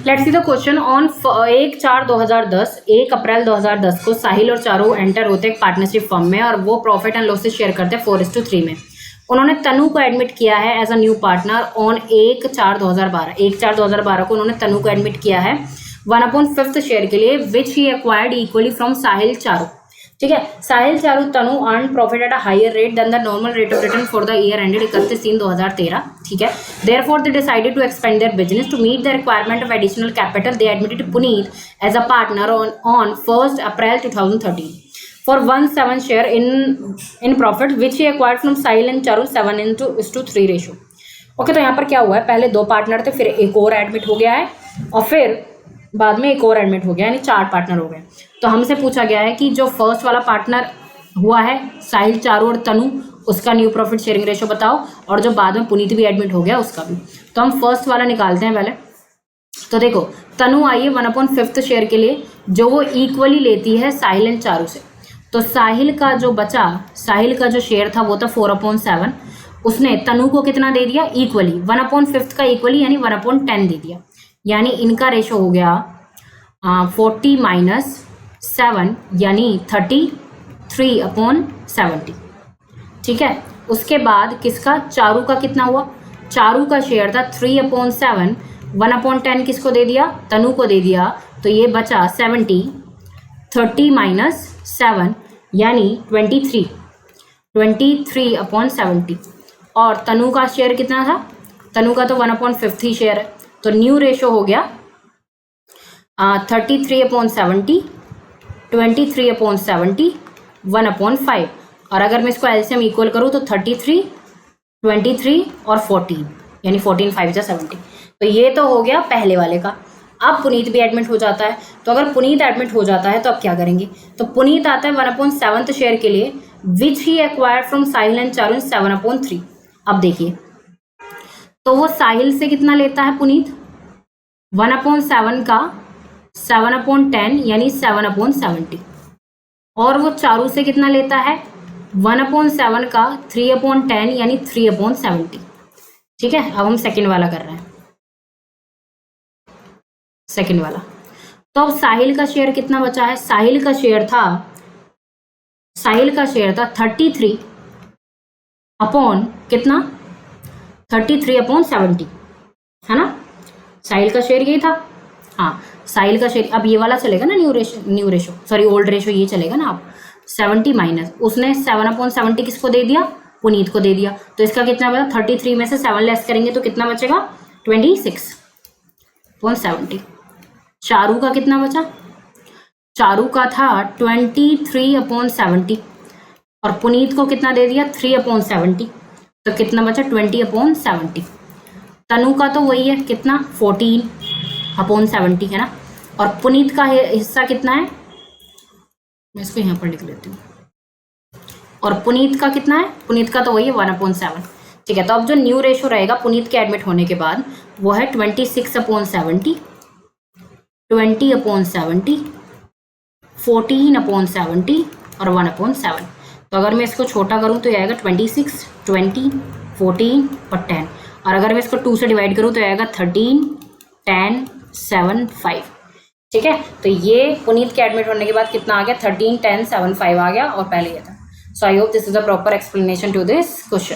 Let's see the question on 1/4/2010 1 अप्रैल 2010 को साहिल और Charu enter होते हैं पार्टनरशिप फर्म में और वो प्रॉफिट एंड लॉसेस शेयर करते हैं 4:3 में। उन्होंने तनु को एडमिट किया है as a new partner on 1/4/2012 1/4/2012 को उन्होंने तनु को एडमिट किया है 1/5 शेयर के लिए which he acquired equally from Sahil Charu. ठीक है, Sahil Charu Tanu earn profit at a higher rate than the normal rate of return for the year ended 31/3/2013। ठीक है, therefore they decided to expand their business to meet the requirement of additional capital. They admitted Puneet as a partner on 1 April 2013 for 1/7 share in profit which he acquired from Sahil and Charu 7:3 ratio। Okay, तो यहाँ पर क्या हुआ है, पहले 2 partner थे, फिर एक और एडमिट हो गया है और फिर बाद में एक और एडमिट हो गया, यानी 4 पार्टनर हो गए। तो हमसे पूछा गया है कि जो फर्स्ट वाला पार्टनर हुआ है साहिल चारू और तनु, उसका न्यू प्रॉफिट शेयरिंग रेशो बताओ, और जो बाद में पुनीत भी एडमिट हो गया उसका भी। तो हम फर्स्ट वाला निकालते हैं पहले। तो देखो, तनु आई है 1/5 शेयर के लिए, जो वो इक्वली लेती है साहिल एंड चारू से। तो साहिल का जो बचा, साहिल का जो शेयर था वो था 4/7। उसने तनु को कितना दे दिया, इक्वली 1/5 का इक्वली यानी 1/10 दे दिया, यानी इनका रेशो हो गया 40 - 7 यानी 33/70। ठीक है, उसके बाद किसका, चारू का कितना हुआ, चारू का शेयर था 3/7, 1/10 किसको दे दिया, तनु को दे दिया, तो ये बचा 70, 30 - 7 यानी 23/70। और तनु का शेयर कितना था, तनु का तो 1/5 ही शेयर है, तो न्यू रेशो हो गया 33/70, 23/70, 1/5। और अगर मैं इसको एलसीएम इक्वल करूँ तो 33, 23 और 14 यानी 14 5 जा 70। तो ये तो हो गया पहले वाले का। अब पुनीत भी एडमिट हो जाता है, तो अगर पुनीत एडमिट हो जाता है तो अब क्या करेंगे, तो पुनीत आता है 1/7 शेयर के लिए which he acquired from Sahil and Charu 7/3। अब देखिए, तो वो साहिल से कितना लेता है पुनीत, 1/7 का 7/10 यानी 7/70, और वो चारू से कितना लेता है 1/7 का 3/10 यानी 3/70। ठीक है, अब हम सेकंड वाला कर रहे हैं, सेकंड वाला। तो अब साहिल का शेयर कितना बचा है, साहिल का शेयर था 33 अपॉन कितना, 33/70 है ना, साहिल का शेयर यही था। हाँ, साहिल का शेयर, अब ये वाला चलेगा ना, new ratio sorry old ratio ये चलेगा ना। आप 70 माइनस उसने 7/70 किसको दे दिया, पुनीत को दे दिया, तो इसका कितना बचा, 33 में से 7 लेस करेंगे तो कितना बचेगा 26/70। चारू का कितना बचा, चारू का था 23/70 और पुनीत को कितना दे दिया 3/70, तो कितना बचा 20/70। तनु का तो वही है, कितना 14/70 है ना, और पुनीत का हिस्सा कितना है, मैं इसको यहाँ पर लिख लेती हूँ, और पुनीत का कितना है, पुनीत का तो वही है 1/7। ठीक है, तो अब जो न्यू रेशो रहेगा पुनीत के एडमिट होने के बाद वो है 26/70, 20/70, 14/70 और 1/7। तो अगर मैं इसको छोटा करूँ तो ये आएगा 26, 20, 14 और 10, और अगर मैं इसको 2 से डिवाइड करूँ तो आएगा 13, 10, 7, 5। ठीक है, तो ये पुनीत के एडमिट होने के बाद कितना आ गया 13, 10, 7, 5 आ गया, और पहले ये था। So I hope this is a proper explanation to this question.